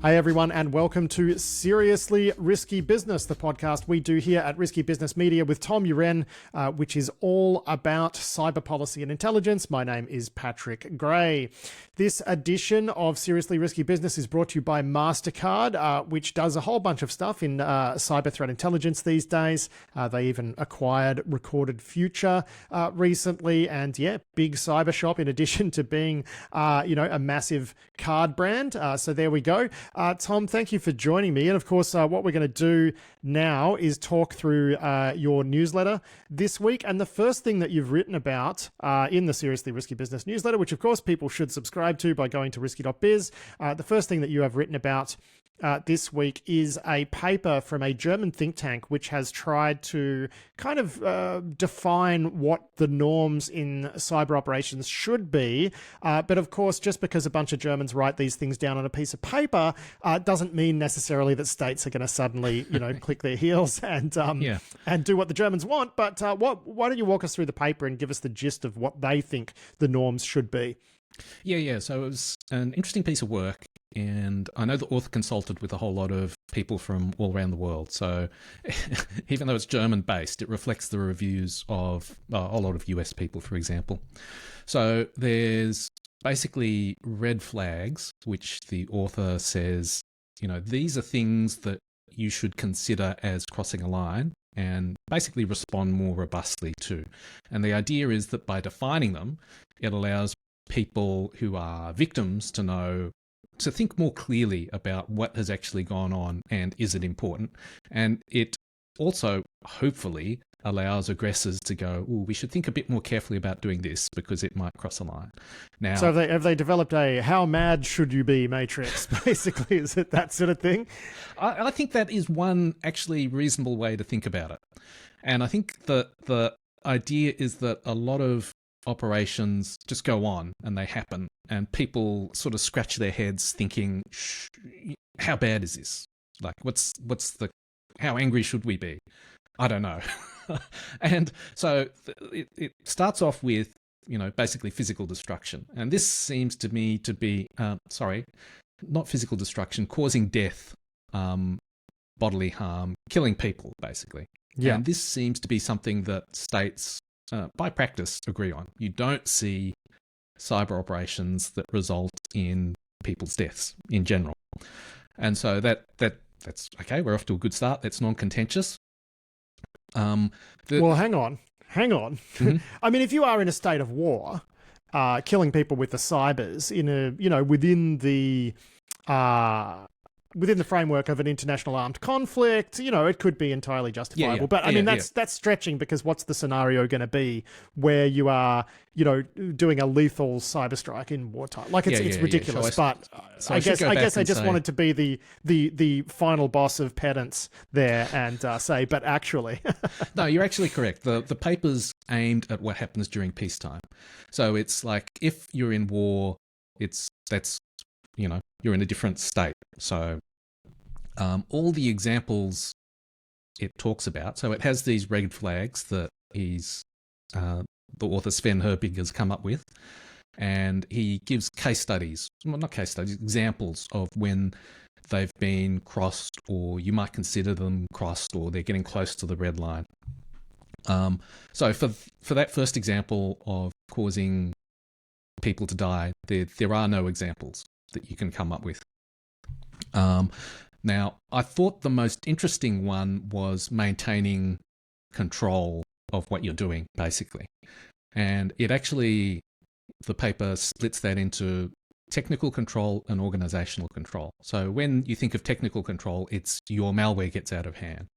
Hey everyone, and welcome to Seriously Risky Business, the podcast we do here at Risky Business Media with Tom Uren, which is all about cyber policy and intelligence. My name is Patrick Gray. This edition of Seriously Risky Business is brought to you by MasterCard, which does a whole bunch of stuff in cyber threat intelligence these days. They even acquired Recorded Future recently, and yeah, big cyber shop in addition to being, a massive card brand. So there we go. Tom, thank you for joining me. And of course, what we're going to do now is talk through your newsletter this week. And the first thing that you've written about in the Seriously Risky Business newsletter, which of course people should subscribe to by going to risky.biz, the first thing that you have written about this week is a paper from a German think tank which has tried to kind of define what the norms in cyber operations should be. But of course, just because a bunch of Germans write these things down on a piece of paper doesn't mean necessarily that states are going to suddenly, click their heels and do what the Germans want. But why don't you walk us through the paper and give us the gist of what they think the norms should be? Yeah. So it was an interesting piece of work. And I know the author consulted with a whole lot of people from all around the world. So even though it's German-based, it reflects the reviews of a lot of US people, for example. So there's basically red flags, which the author says, these are things that you should consider as crossing a line and basically respond more robustly to. And the idea is that by defining them, it allows people who are victims to think more clearly about what has actually gone on and is it important. And it also hopefully allows aggressors to go, we should think a bit more carefully about doing this because it might cross a line. Now, so have they developed a how mad should you be matrix, basically? Is it that sort of thing? I think that is one actually reasonable way to think about it. And I think the idea is that a lot of operations just go on and they happen and people sort of scratch their heads thinking, how bad is this? Like, how angry should we be? I don't know. And so it starts off with, basically physical destruction. And this seems to me to be, not physical destruction, causing death, bodily harm, killing people, basically. Yeah. And this seems to be something that states by practice agree on. You don't see cyber operations that result in people's deaths in general. And so that's okay. We're off to a good start. That's non-contentious. Well, hang on. Mm-hmm. I mean, if you are in a state of war, killing people with the cybers within the framework of an international armed conflict, it could be entirely justifiable. But I mean, that's stretching, because what's the scenario going to be where you are, doing a lethal cyber strike in wartime? Like it's ridiculous. So I guess I just wanted to be the final boss of pedants there and say, but actually, no, you're actually correct. The paper's aimed at what happens during peacetime. So it's like if you're in war, you're in a different state. So all the examples it talks about, so it has these red flags that the author Sven Herbig has come up with, and he gives examples of when they've been crossed, or you might consider them crossed, or they're getting close to the red line. So for that first example of causing people to die, there are no examples that you can come up with. Now, I thought the most interesting one was maintaining control of what you're doing, basically. And the paper splits that into technical control and organizational control. So when you think of technical control, it's your malware gets out of hand.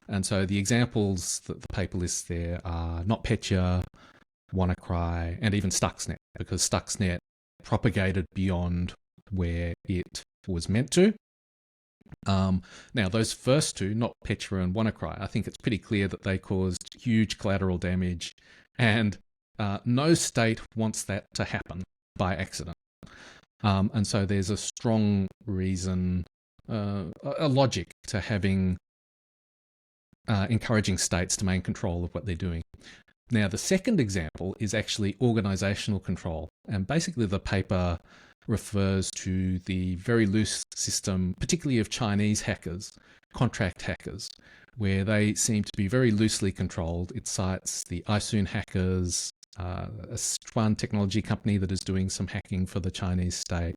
And so the examples that the paper lists there are NotPetya, WannaCry, and even Stuxnet, because Stuxnet propagated beyond where it was meant to. Now, those first two, NotPetya and WannaCry, I think it's pretty clear that they caused huge collateral damage, and no state wants that to happen by accident. And so there's a strong reason, a logic to having encouraging states to maintain control of what they're doing. Now, the second example is actually organizational control. And basically the paper refers to the very loose system, particularly of Chinese hackers, contract hackers, where they seem to be very loosely controlled. It cites the Isoon hackers, a Sichuan technology company that is doing some hacking for the Chinese state,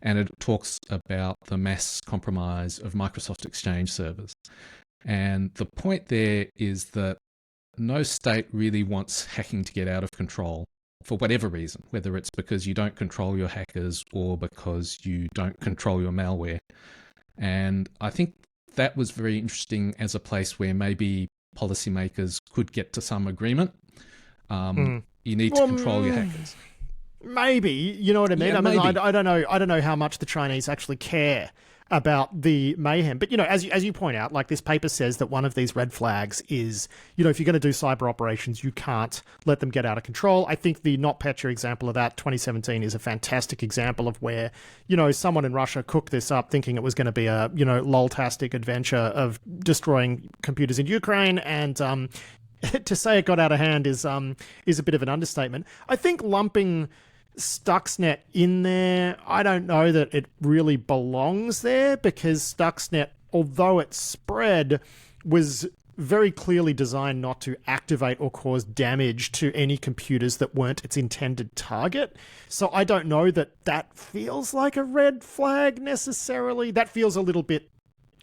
and it talks about the mass compromise of Microsoft Exchange servers. And the point there is that no state really wants hacking to get out of control for whatever reason, whether it's because you don't control your hackers or because you don't control your malware. And I think that was very interesting as a place where maybe policymakers could get to some agreement. You need to control your hackers. Maybe, you know what I mean? Yeah, I mean, maybe. I don't know. I don't know how much the Chinese actually care about the mayhem. But, you know, as you point out, like this paper says that one of these red flags is, you know, if you're going to do cyber operations, you can't let them get out of control. I think the NotPetya example of that, 2017, is a fantastic example of where, you know, someone in Russia cooked this up thinking it was going to be a, you know, loltastic adventure of destroying computers in Ukraine, and to say it got out of hand is a bit of an understatement. I think lumping Stuxnet in there, I don't know that it really belongs there, because Stuxnet, although it spread, was very clearly designed not to activate or cause damage to any computers that weren't its intended target. So I don't know that feels like a red flag necessarily. That feels a little bit,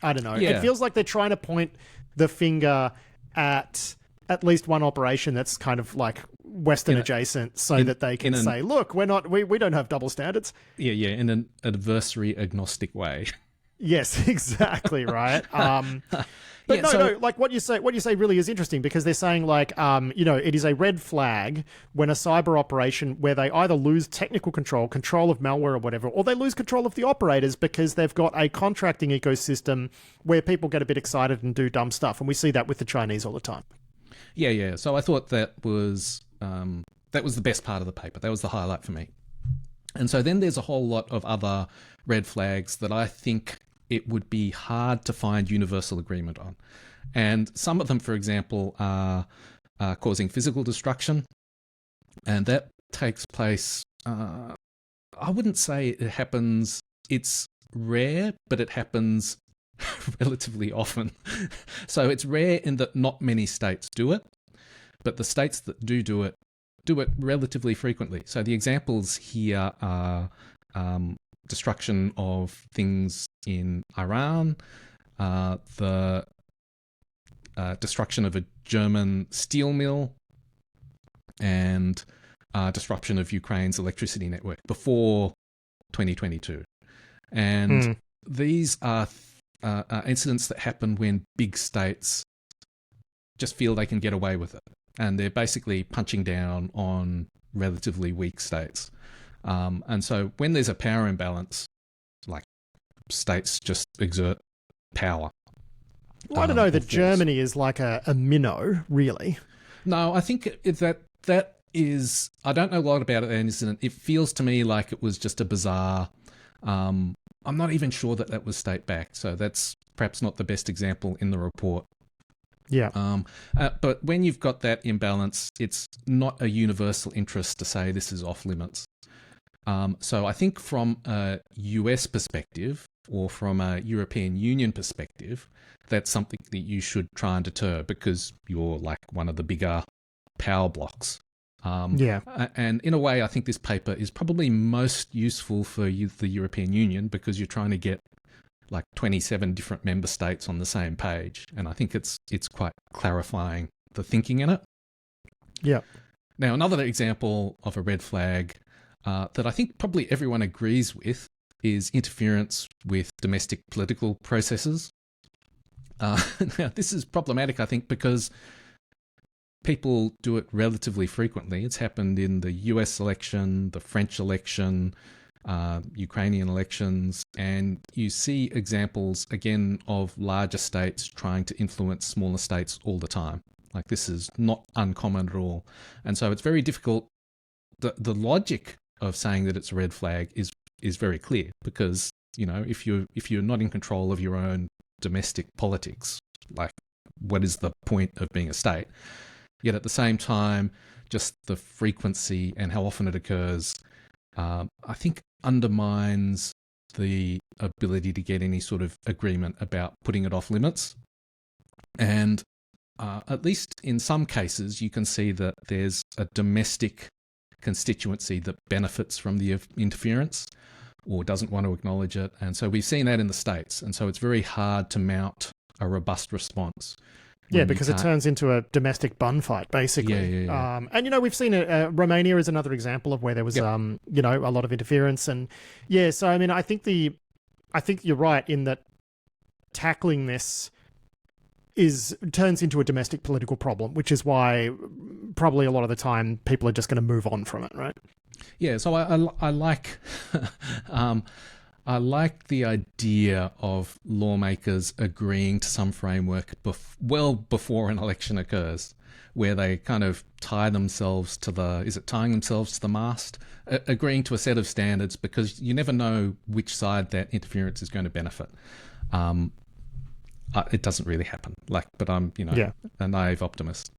I don't know. Yeah. It feels like they're trying to point the finger at least one operation that's kind of like Western adjacent, so that they can say, look, we don't have double standards. Yeah, in an adversary agnostic way. Yes, exactly, right. But no, like what you say really is interesting, because they're saying like, you know, it is a red flag when a cyber operation where they either lose technical control of malware or whatever, or they lose control of the operators because they've got a contracting ecosystem where people get a bit excited and do dumb stuff. And we see that with the Chinese all the time. Yeah. So I thought that was the best part of the paper. That was the highlight for me. And so then there's a whole lot of other red flags that I think it would be hard to find universal agreement on. And some of them, for example, are causing physical destruction. And that takes place, I wouldn't say it happens, it's rare, but it happens relatively often. So it's rare in that not many states do it, but the states that do it relatively frequently. So the examples here are destruction of things in Iran, the destruction of a German steel mill, and disruption of Ukraine's electricity network before 2022. And these are incidents that happen when big states just feel they can get away with it. And they're basically punching down on relatively weak states. And so when there's a power imbalance, like states just exert power. Well, I don't know that Germany is like a minnow, really. No, I think that is, I don't know a lot about it, incident. It feels to me like it was just a bizarre, I'm not even sure that was state-backed. So that's perhaps not the best example in the report. Yeah. But when you've got that imbalance, it's not a universal interest to say this is off limits. So I think from a US perspective or from a European Union perspective, that's something that you should try and deter, because you're like one of the bigger power blocks. And in a way, I think this paper is probably most useful for the European Union, because you're trying to get like 27 different member states on the same page. And I think it's quite clarifying the thinking in it. Yeah. Now, another example of a red flag that I think probably everyone agrees with is interference with domestic political processes. Now, this is problematic, I think, because people do it relatively frequently. It's happened in the US election, the French election, Ukrainian elections, and you see examples again of larger states trying to influence smaller states all the time. Like, this is not uncommon at all. And so it's very difficult. The logic of saying that it's a red flag is very clear, because, you know, if you're not in control of your own domestic politics, like, what is the point of being a state? Yet at the same time, just the frequency and how often it occurs, I think undermines the ability to get any sort of agreement about putting it off limits. And at least in some cases, you can see that there's a domestic constituency that benefits from the interference or doesn't want to acknowledge it. And so we've seen that in the States. And so it's very hard to mount a robust response. Yeah, because it turns into a domestic bun fight, basically. And, we've seen Romania is another example of where there was, a lot of interference. And so, I think you're right in that tackling this turns into a domestic political problem, which is why probably a lot of the time people are just going to move on from it, right? Yeah, so I like I like the idea of lawmakers agreeing to some framework well before an election occurs, where they kind of tying themselves to the mast, agreeing to a set of standards, because you never know which side that interference is going to benefit. It doesn't really happen, but I'm, a naive optimist.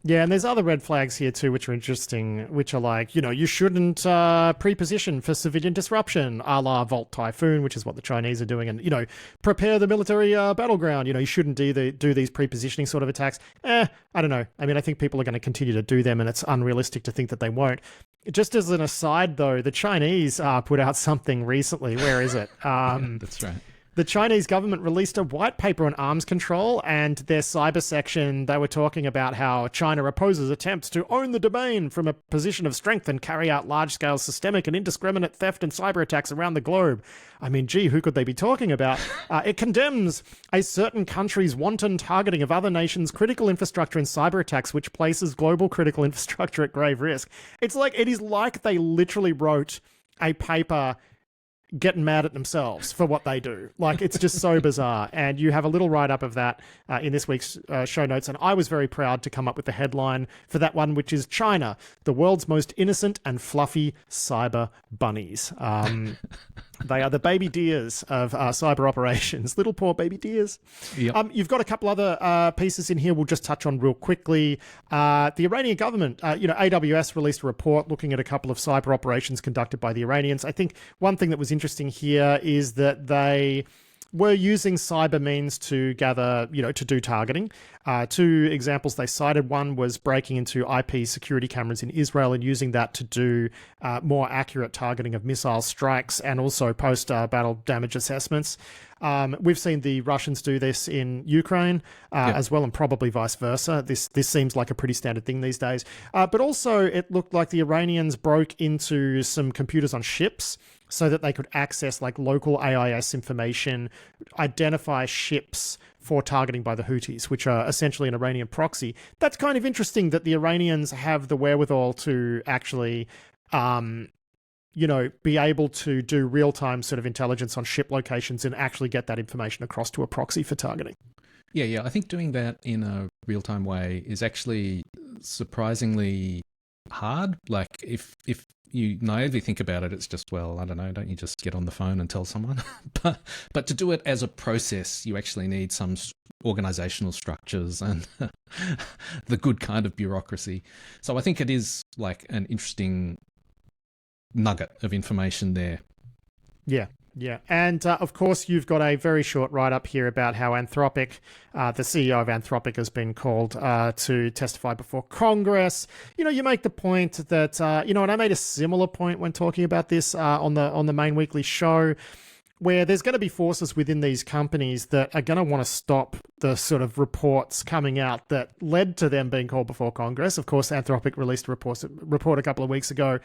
Yeah, and there's other red flags here too, which are interesting, which are like, you shouldn't pre-position for civilian disruption, a la Volt Typhoon, which is what the Chinese are doing, and, prepare the military battleground. You shouldn't do these pre-positioning sort of attacks. I don't know. I think people are going to continue to do them, and it's unrealistic to think that they won't. Just as an aside, though, the Chinese put out something recently. Where is it? That's right. The Chinese government released a white paper on arms control, and their cyber section, they were talking about how China opposes attempts to own the domain from a position of strength and carry out large-scale systemic and indiscriminate theft and cyber attacks around the globe. Who could they be talking about? It condemns a certain country's wanton targeting of other nations' critical infrastructure and cyber attacks, which places global critical infrastructure at grave risk. It is like they literally wrote a paper getting mad at themselves for what they do. It's just so bizarre. And you have a little write-up of that in this week's show notes. And I was very proud to come up with the headline for that one, which is China, the world's most innocent and fluffy cyber bunnies. They are the baby deers of cyber operations. Little poor baby deers. Yep. You've got a couple other pieces in here we'll just touch on real quickly. The Iranian government, AWS released a report looking at a couple of cyber operations conducted by the Iranians. I think one thing that was interesting here is that they were using cyber means to gather, to do targeting. Two examples they cited. One was breaking into IP security cameras in Israel and using that to do more accurate targeting of missile strikes and also post-battle damage assessments. We've seen the Russians do this in Ukraine as well, and probably vice versa. This seems like a pretty standard thing these days. But also it looked like the Iranians broke into some computers on ships so that they could access local AIS information, identify ships for targeting by the Houthis, which are essentially an Iranian proxy. That's kind of interesting that the Iranians have the wherewithal to actually be able to do real-time sort of intelligence on ship locations and actually get that information across to a proxy for targeting. Yeah. I think doing that in a real-time way is actually surprisingly hard. If you naively think about it, it's just, well, I don't know, don't you just get on the phone and tell someone? but to do it as a process, you actually need some organizational structures and the good kind of bureaucracy. So I think it is an interesting nugget of information there. Yeah. And of course, you've got a very short write-up here about how Anthropic, the CEO of Anthropic, has been called to testify before Congress. You make the point that, and I made a similar point when talking about this on the main weekly show, where there's going to be forces within these companies that are going to want to stop the sort of reports coming out that led to them being called before Congress. Of course, Anthropic released a report a couple of weeks ago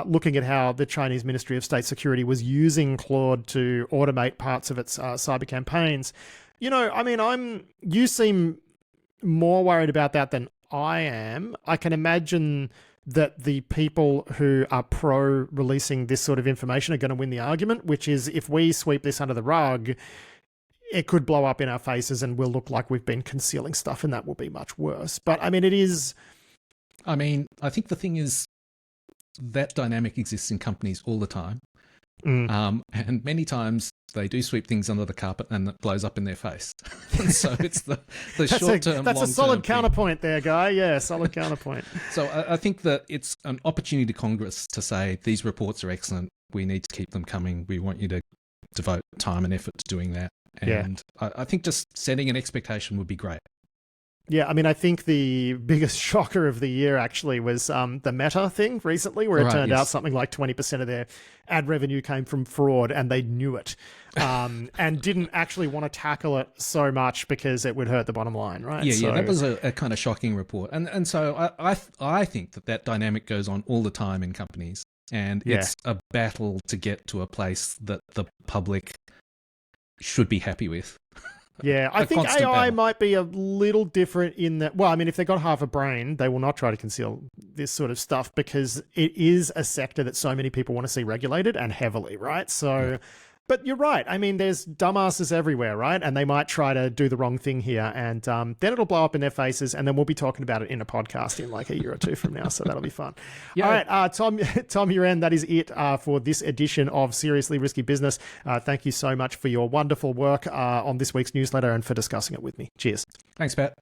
looking at how the Chinese Ministry of State Security was using Claude to automate parts of its cyber campaigns. You seem more worried about that than I am. I can imagine that the people who are pro-releasing this sort of information are going to win the argument, which is if we sweep this under the rug, it could blow up in our faces and we'll look like we've been concealing stuff, and that will be much worse. But, it is... I think the thing is that dynamic exists in companies all the time. And many times they do sweep things under the carpet and it blows up in their face. And so it's the short-term, That's a solid counterpoint there, Guy. Yeah, solid counterpoint. So I think that it's an opportunity to Congress to say, these reports are excellent. We need to keep them coming. We want you to devote time and effort to doing that. And I think just setting an expectation would be great. Yeah, I mean, I think the biggest shocker of the year actually was the Meta thing recently, where it turned out something like 20% of their ad revenue came from fraud, and they knew it, and didn't actually want to tackle it so much because it would hurt the bottom line, right? Yeah, that was a kind of shocking report. And so I think that dynamic goes on all the time in companies, and it's a battle to get to a place that the public should be happy with. Yeah, I think AI might be a little different in that, well, I mean, if they've got half a brain, they will not try to conceal this sort of stuff because it is a sector that so many people want to see regulated and heavily, right? So, but you're right. I mean, there's dumbasses everywhere, right? And they might try to do the wrong thing here, and then it'll blow up in their faces, and then we'll be talking about it in a podcast in like a year or two from now, so that'll be fun. Yeah. All right, Tom Uren, that is it for this edition of Seriously Risky Business. Thank you so much for your wonderful work on this week's newsletter and for discussing it with me. Cheers. Thanks, Pat.